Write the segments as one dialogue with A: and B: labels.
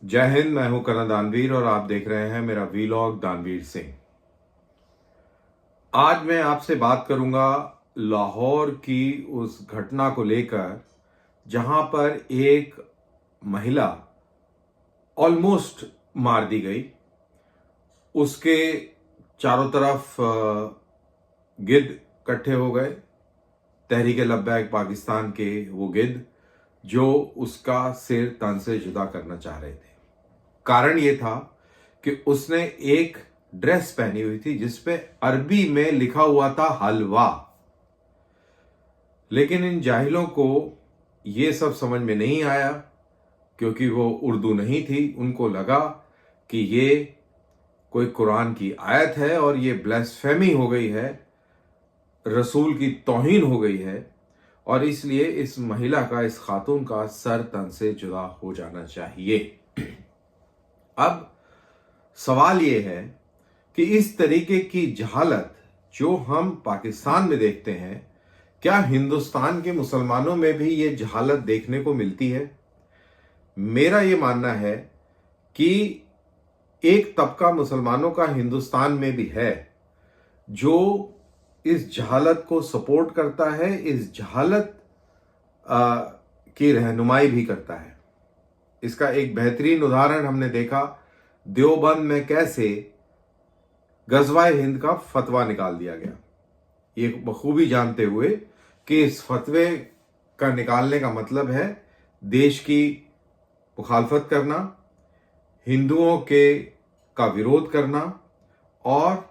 A: जय हिंद। मैं हूं करण दानवीर और आप देख रहे हैं मेरा वीलॉग दानवीर सिंह। आज मैं आपसे बात करूंगा लाहौर की उस घटना को लेकर जहां पर एक महिला ऑलमोस्ट मार दी गई। उसके चारों तरफ गिद्ध इकट्ठे हो गए। तहरीक लब्बैक पाकिस्तान के वो गिद्ध जो उसका सिर तन से जुदा करना चाह रहे थे। कारण ये था कि उसने एक ड्रेस पहनी हुई थी जिसपे अरबी में लिखा हुआ था हलवा। लेकिन इन जाहिलों को ये सब समझ में नहीं आया क्योंकि वो उर्दू नहीं थी। उनको लगा कि ये कोई कुरान की आयत है और ये ब्लास्फेमी हो गई है, रसूल की तौहीन हो गई है और इसलिए इस महिला का, इस खातून का सर तन से जुदा हो जाना चाहिए। अब सवाल ये है कि इस तरीके की जहालत जो हम पाकिस्तान में देखते हैं, क्या हिंदुस्तान के मुसलमानों में भी ये जहालत देखने को मिलती है? मेरा ये मानना है कि एक तबका मुसलमानों का हिंदुस्तान में भी है जो इस जहालत को सपोर्ट करता है, इस जहालत की रहनुमाई भी करता है। इसका एक बेहतरीन उदाहरण हमने देखा देवबंद में कैसे गजवाए हिंद का फतवा निकाल दिया गया, ये बखूबी जानते हुए कि इस फतवे का निकालने का मतलब है देश की मुखालफत करना, हिंदुओं के का विरोध करना और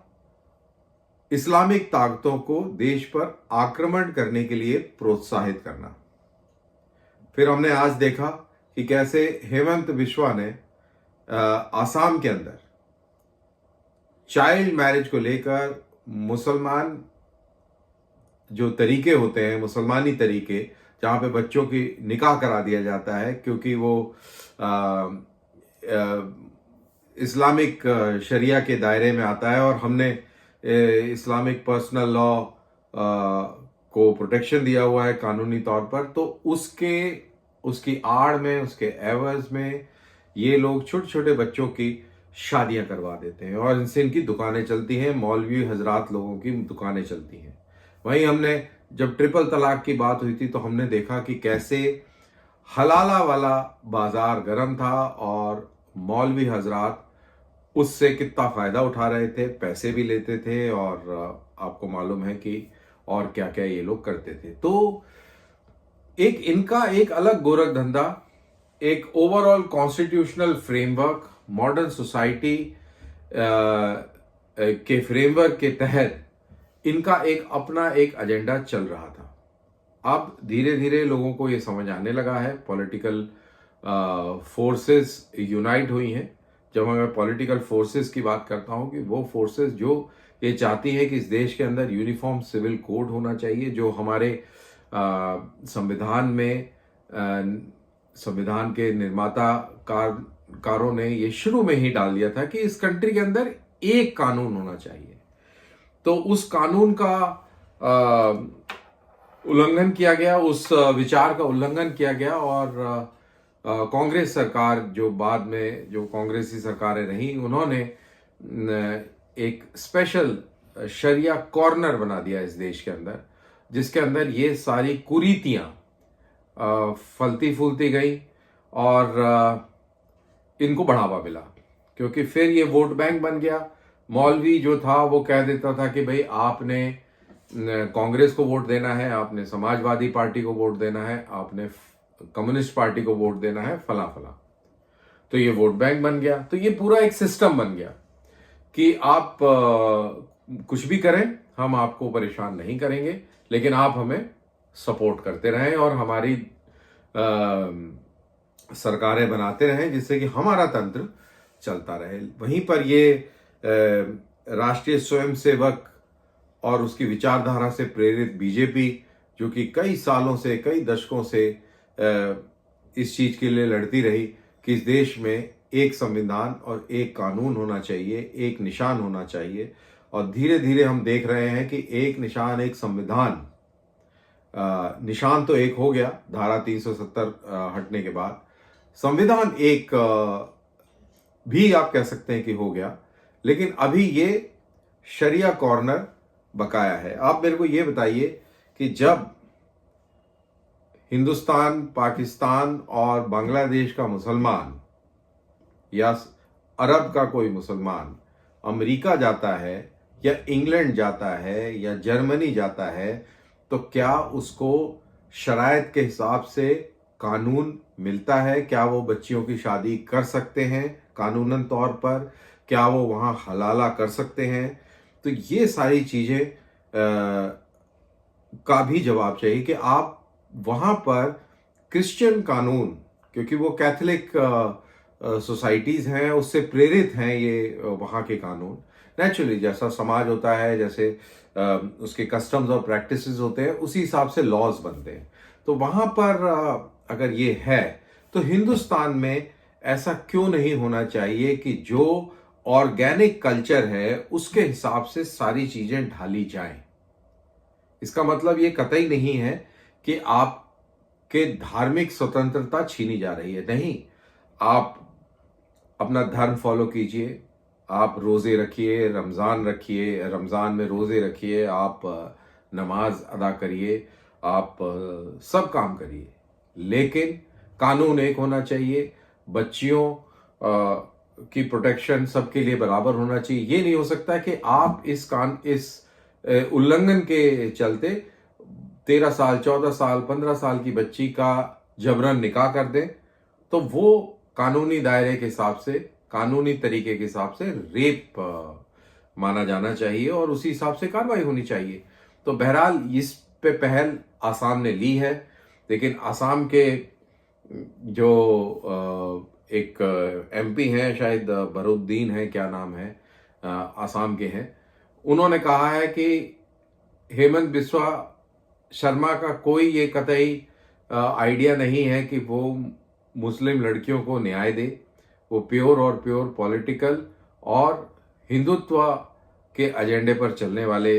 A: इस्लामिक ताकतों को देश पर आक्रमण करने के लिए प्रोत्साहित करना। फिर हमने आज देखा कि कैसे हेमंत बिश्वा ने आसाम के अंदर चाइल्ड मैरिज को लेकर मुसलमान जो तरीके होते हैं, मुसलमानी तरीके, जहाँ पे बच्चों की निकाह करा दिया जाता है क्योंकि वो इस्लामिक शरिया के दायरे में आता है और हमने इस्लामिक पर्सनल लॉ को प्रोटेक्शन दिया हुआ है कानूनी तौर पर, तो उसकी आड़ में, उसके एवज में ये लोग छोटे छोटे बच्चों की शादियां करवा देते हैं और इनसे इनकी दुकानें चलती हैं, मौलवी हजरात लोगों की दुकानें चलती हैं। वहीं हमने जब ट्रिपल तलाक की बात हुई थी तो हमने देखा कि कैसे हलाला वाला बाजार गर्म था और मौलवी हजरात उससे कितना फायदा उठा रहे थे, पैसे भी लेते थे और आपको मालूम है कि और क्या क्या ये लोग करते थे। तो एक इनका एक अलग गोरख धंधा, एक overall constitutional framework, modern society के फ्रेमवर्क के तहत इनका एक अपना एक एजेंडा चल रहा था। अब धीरे धीरे लोगों को ये समझ आने लगा है, पॉलिटिकल फोर्सेस यूनाइट हुई हैं। जब मैं पॉलिटिकल फोर्सेस की बात करता हूं कि वो फोर्सेस जो ये चाहती है कि इस देश के अंदर यूनिफॉर्म सिविल कोड होना चाहिए, जो हमारे संविधान में संविधान के निर्माता कारों ने ये शुरू में ही डाल दिया था कि इस कंट्री के अंदर एक कानून होना चाहिए। तो उस कानून का उल्लंघन किया गया, उस विचार का उल्लंघन किया गया और कांग्रेस सरकार, जो बाद में जो कांग्रेसी सरकारें रही, उन्होंने एक स्पेशल शरिया कॉर्नर बना दिया इस देश के अंदर, जिसके अंदर ये सारी कुरीतियां फलती फूलती गई और इनको बढ़ावा मिला क्योंकि फिर ये वोट बैंक बन गया। मौलवी जो था वो कह देता था कि भाई आपने कांग्रेस को वोट देना है, आपने समाजवादी पार्टी को वोट देना है, आपने कम्युनिस्ट पार्टी को वोट देना है, फला फला। तो ये वोट बैंक बन गया। तो ये पूरा एक सिस्टम बन गया कि आप कुछ भी करें, हम आपको परेशान नहीं करेंगे, लेकिन आप हमें सपोर्ट करते रहें और हमारी सरकारें बनाते रहें जिससे कि हमारा तंत्र चलता रहे। वहीं पर ये राष्ट्रीय स्वयंसेवक और उसकी विचारधारा से प्रेरित बीजेपी, जो कि कई सालों से, कई दशकों से इस चीज के लिए लड़ती रही कि इस देश में एक संविधान और एक कानून होना चाहिए, एक निशान होना चाहिए, और धीरे धीरे हम देख रहे हैं कि एक निशान, एक संविधान, निशान तो एक हो गया धारा 370 हटने के बाद, संविधान एक भी आप कह सकते हैं कि हो गया, लेकिन अभी ये शरिया कॉर्नर बकाया है। आप मेरे को ये बताइए कि जब हिंदुस्तान, पाकिस्तान और बांग्लादेश का मुसलमान या अरब का कोई मुसलमान अमेरिका जाता है या इंग्लैंड जाता है या जर्मनी जाता है, तो क्या उसको शराइत के हिसाब से कानून मिलता है? क्या वो बच्चियों की शादी कर सकते हैं कानूनन तौर पर? क्या वो वहाँ हलाला कर सकते हैं? तो ये सारी चीज़ें का भी जवाब चाहिए कि आप वहाँ पर क्रिश्चियन कानून, क्योंकि वो कैथोलिक सोसाइटीज़ हैं, उससे प्रेरित हैं ये वहाँ के कानून। नेचुरली जैसा समाज होता है, जैसे उसके कस्टम्स और प्रैक्टिसेस होते हैं, उसी हिसाब से लॉज बनते हैं। तो वहाँ पर अगर ये है, तो हिंदुस्तान में ऐसा क्यों नहीं होना चाहिए कि जो ऑर्गेनिक कल्चर है उसके हिसाब से सारी चीज़ें ढाली जाएं? इसका मतलब ये कतई नहीं है कि आपके धार्मिक स्वतंत्रता छीनी जा रही है। नहीं, आप अपना धर्म फॉलो कीजिए, आप रोज़े रखिए, रमज़ान रखिए, रमज़ान में रोज़े रखिए, आप नमाज अदा करिए, आप सब काम करिए, लेकिन कानून एक होना चाहिए। बच्चियों की प्रोटेक्शन सबके लिए बराबर होना चाहिए। ये नहीं हो सकता कि आप इस उल्लंघन के चलते 13 साल, 14 साल, 15 साल की बच्ची का जबरन निकाह कर दें, तो वो कानूनी दायरे के हिसाब से, कानूनी तरीके के हिसाब से रेप माना जाना चाहिए और उसी हिसाब से कार्रवाई होनी चाहिए। तो बहरहाल इस पे पहल आसाम ने ली है, लेकिन आसाम के जो एक एमपी हैं, शायद बरूद्दीन है, क्या नाम है, आसाम के हैं, उन्होंने कहा है कि हेमंत बिस्वा शर्मा का कोई ये कतई आइडिया नहीं है कि वो मुस्लिम लड़कियों को न्याय दे। वो प्योर और प्योर पॉलिटिकल और हिंदुत्व के एजेंडे पर चलने वाले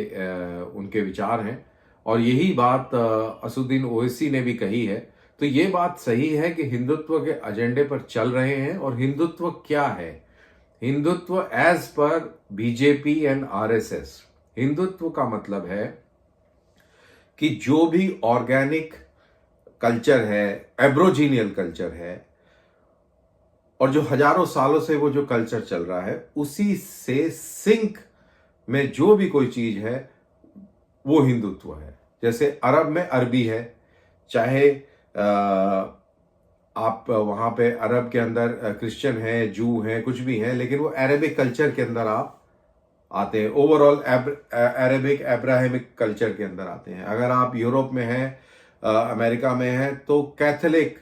A: उनके विचार हैं, और यही बात असुद्दीन ओवैसी ने भी कही है। तो ये बात सही है कि हिंदुत्व के एजेंडे पर चल रहे हैं। और हिंदुत्व क्या है? Hindutva as per BJP and RSS, Hindutva का मतलब है कि जो भी ऑर्गेनिक कल्चर है, एब्रोजीनियल कल्चर है, और जो हजारों सालों से वो जो कल्चर चल रहा है, उसी से सिंक में जो भी कोई चीज है वो हिंदुत्व है। जैसे अरब में अरबी है, चाहे आप वहां पे अरब के अंदर क्रिश्चियन है, जू है, कुछ भी है, लेकिन वो अरेबिक कल्चर के अंदर आप आते हैं। ओवरऑल अरेबिक अब्राहमिक कल्चर के अंदर आते हैं। अगर आप यूरोप में हैं, अमेरिका में हैं, तो Catholic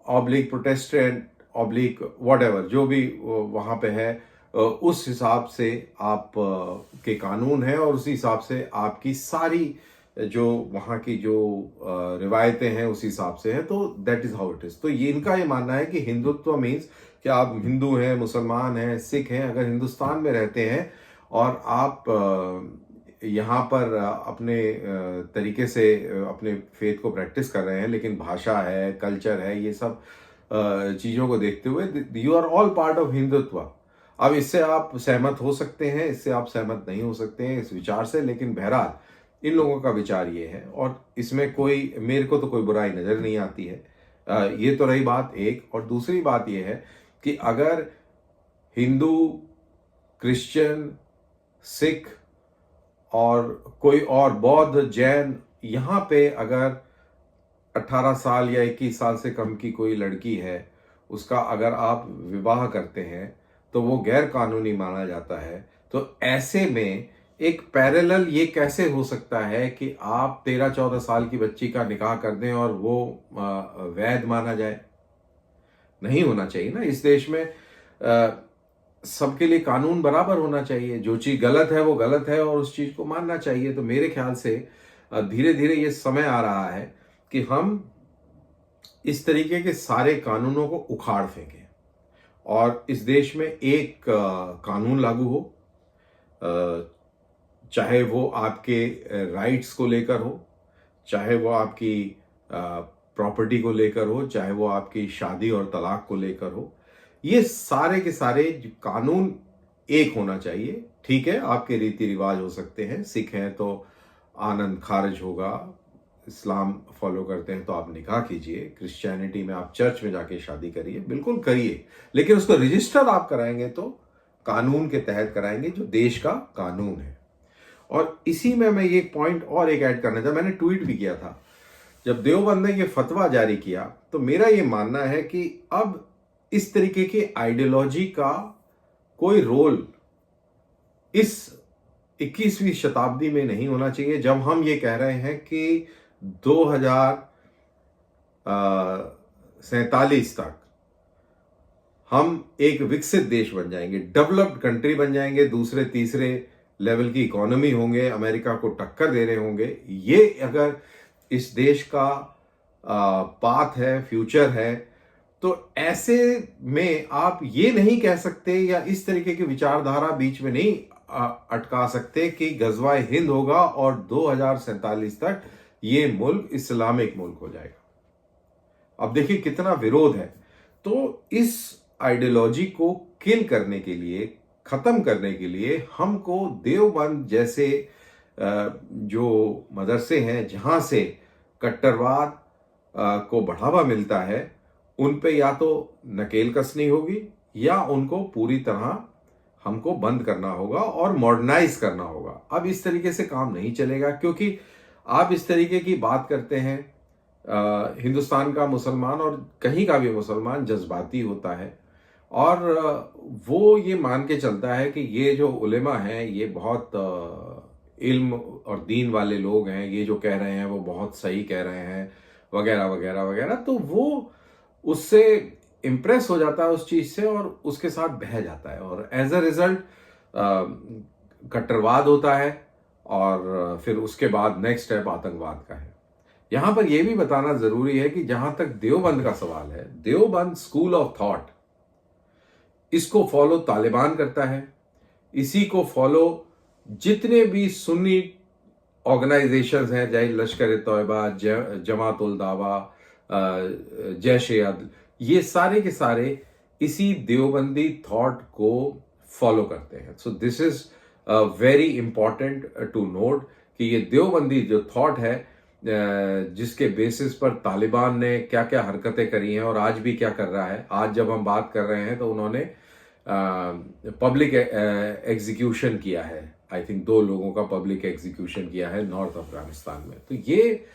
A: oblique Protestant oblique what जो भी वहाँ पे है, उस हिसाब से आप के कानून है, और उसी हिसाब से आपकी सारी जो वहाँ की जो रिवायतें हैं उस हिसाब से है। तो that is how it is. तो ये इनका ये मानना है कि हिंदुत्व मीन्स कि आप हिंदू हैं, मुसलमान हैं, सिख हैं, अगर हिंदुस्तान में रहते हैं और आप यहाँ पर अपने तरीके से अपने फेथ को प्रैक्टिस कर रहे हैं, लेकिन भाषा है, कल्चर है, ये सब चीज़ों को देखते हुए you are all part of Hindutva. अब इससे आप सहमत हो सकते हैं, इससे आप सहमत नहीं हो सकते हैं इस विचार से, लेकिन बहरहाल इन लोगों का विचार ये है, और इसमें कोई, मेरे को तो कोई बुराई नज़र नहीं आती है। ये तो रही बात एक। और दूसरी बात ये है कि अगर हिंदू, क्रिश्चियन, सिख और कोई और बौद्ध, जैन, यहाँ पे अगर 18 साल या 21 साल से कम की कोई लड़की है, उसका अगर आप विवाह करते हैं तो वो गैर कानूनी माना जाता है। तो ऐसे में एक पैरेलल ये कैसे हो सकता है कि आप 13-14 साल की बच्ची का निकाह कर दें और वो वैध माना जाए? नहीं होना चाहिए ना। इस देश में सबके लिए कानून बराबर होना चाहिए। जो चीज़ गलत है वो गलत है, और उस चीज़ को मानना चाहिए। तो मेरे ख्याल से धीरे धीरे ये समय आ रहा है कि हम इस तरीके के सारे कानूनों को उखाड़ फेंकें और इस देश में एक कानून लागू हो, चाहे वो आपके राइट्स को लेकर हो, चाहे वो आपकी प्रॉपर्टी को लेकर हो, चाहे वो आपकी शादी और तलाक को लेकर हो, ये सारे के सारे कानून एक होना चाहिए। ठीक है, आपके रीति रिवाज हो सकते हैं, सिख हैं तो आनंद खारिज होगा, इस्लाम फॉलो करते हैं तो आप निकाह कीजिए, क्रिश्चियनिटी में आप चर्च में जाके शादी करिए, बिल्कुल करिए, लेकिन उसको रजिस्टर आप कराएंगे तो कानून के तहत कराएंगे, जो देश का कानून है। और इसी में मैं ये पॉइंट और एक ऐड करना था, मैंने ट्वीट भी किया था, जब देवबंद ने ये फतवा जारी किया तो मेरा ये मानना है कि अब इस तरीके की आइडियोलॉजी का कोई रोल इस 21वीं शताब्दी में नहीं होना चाहिए, जब हम ये कह रहे हैं कि 2047 तक हम एक विकसित देश बन जाएंगे, डेवलप्ड कंट्री बन जाएंगे, दूसरे तीसरे लेवल की इकोनॉमी होंगे, अमेरिका को टक्कर दे रहे होंगे। ये अगर इस देश का पाथ है, फ्यूचर है, तो ऐसे में आप ये नहीं कह सकते या इस तरीके की विचारधारा बीच में नहीं अटका सकते कि गजवाए हिंद होगा और 2047 तक ये मुल्क इस्लामिक मुल्क हो जाएगा। अब देखिए कितना विरोध है। तो इस आइडियोलॉजी को किल करने के लिए, खत्म करने के लिए हमको देवबंद जैसे जो मदरसे हैं जहां से कट्टरवाद को बढ़ावा मिलता है, उन पे या तो नकेल कसनी होगी या उनको पूरी तरह हमको बंद करना होगा और मॉडर्नाइज करना होगा। अब इस तरीके से काम नहीं चलेगा, क्योंकि आप इस तरीके की बात करते हैं, हिंदुस्तान का मुसलमान और कहीं का भी मुसलमान जज्बाती होता है और वो ये मान के चलता है कि ये जो उलेमा हैं ये बहुत इल्म और दीन वाले लोग हैं, ये जो कह रहे हैं वो बहुत सही कह रहे हैं, वगैरह वगैरह वगैरह। तो वो उससे इम्प्रेस हो जाता है उस चीज से और उसके साथ बह जाता है और एज अ रिजल्ट कट्टरवाद होता है और फिर उसके बाद नेक्स्ट स्टेप आतंकवाद का है। यहां पर यह भी बताना जरूरी है कि जहां तक देवबंद का सवाल है, देवबंद स्कूल ऑफ थॉट, इसको फॉलो तालिबान करता है, इसी को फॉलो जितने भी सुन्नी ऑर्गेनाइजेशंस हैं, चाहे लश्कर ए तौयबा, जमात उल दावा, जैश ए अदल, ये सारे के सारे इसी देवबंदी थॉट को फॉलो करते हैं। So this is very important to note कि ये देवबंदी जो थॉट है, जिसके बेसिस पर तालिबान ने क्या क्या हरकतें करी हैं और आज भी क्या कर रहा है। आज जब हम बात कर रहे हैं तो उन्होंने पब्लिक एग्जीक्यूशन किया है, आई थिंक 2 लोगों का पब्लिक एग्जीक्यूशन किया है नॉर्थ अफगानिस्तान में। तो ये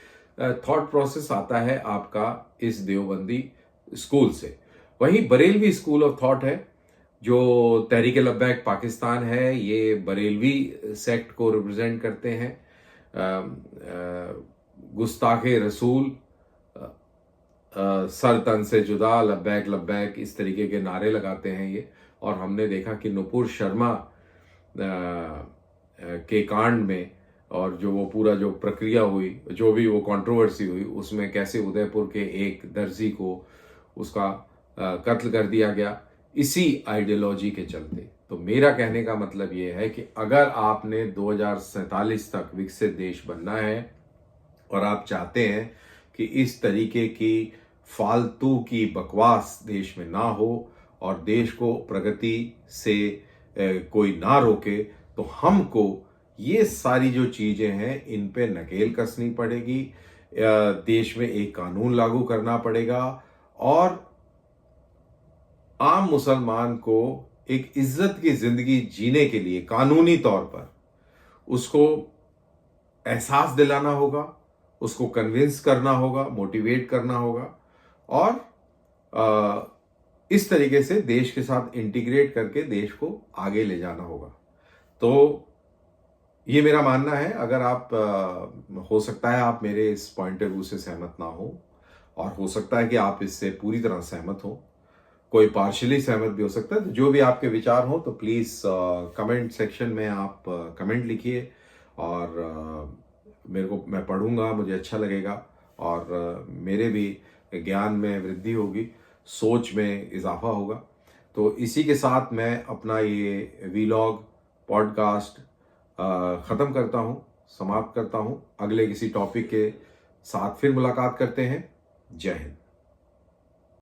A: थॉट प्रोसेस आता है आपका इस देवबंदी स्कूल से। वहीं बरेलवी स्कूल ऑफ थॉट है जो तहरीक लब्बैक पाकिस्तान है, ये बरेलवी सेक्ट को रिप्रेजेंट करते हैं। गुस्ताखे रसूल, सर तन से जुदा, लब्बैक लब्बैक, इस तरीके के नारे लगाते हैं ये। और हमने देखा कि नुपुर शर्मा के कांड में और जो वो पूरा जो प्रक्रिया हुई, जो भी वो कंट्रोवर्सी हुई, उसमें कैसे उदयपुर के एक दर्जी को उसका कत्ल कर दिया गया इसी आइडियोलॉजी के चलते। तो मेरा कहने का मतलब ये है कि अगर आपने 2047 तक विकसित देश बनना है और आप चाहते हैं कि इस तरीके की फालतू की बकवास देश में ना हो और देश को प्रगति से कोई ना रोके, तो हमको ये सारी जो चीजें हैं इन पे नकेल कसनी पड़ेगी, देश में एक कानून लागू करना पड़ेगा और आम मुसलमान को एक इज्जत की जिंदगी जीने के लिए कानूनी तौर पर उसको एहसास दिलाना होगा, उसको कन्विंस करना होगा, मोटिवेट करना होगा और इस तरीके से देश के साथ इंटीग्रेट करके देश को आगे ले जाना होगा। तो ये मेरा मानना है। अगर आप हो सकता है आप मेरे इस पॉइंट ऑफ व्यू से सहमत ना हो और हो सकता है कि आप इससे पूरी तरह सहमत हो, कोई पार्शियली सहमत भी हो सकता है। तो जो भी आपके विचार हो तो प्लीज़ कमेंट सेक्शन में आप कमेंट लिखिए और मेरे को, मैं पढ़ूंगा, मुझे अच्छा लगेगा और मेरे भी ज्ञान में वृद्धि होगी, सोच में इजाफा होगा। तो इसी के साथ मैं अपना ये वीलॉग पॉडकास्ट ख़त्म करता हूँ, समाप्त करता हूँ। अगले किसी टॉपिक के साथ फिर मुलाकात करते हैं। जय हिंद।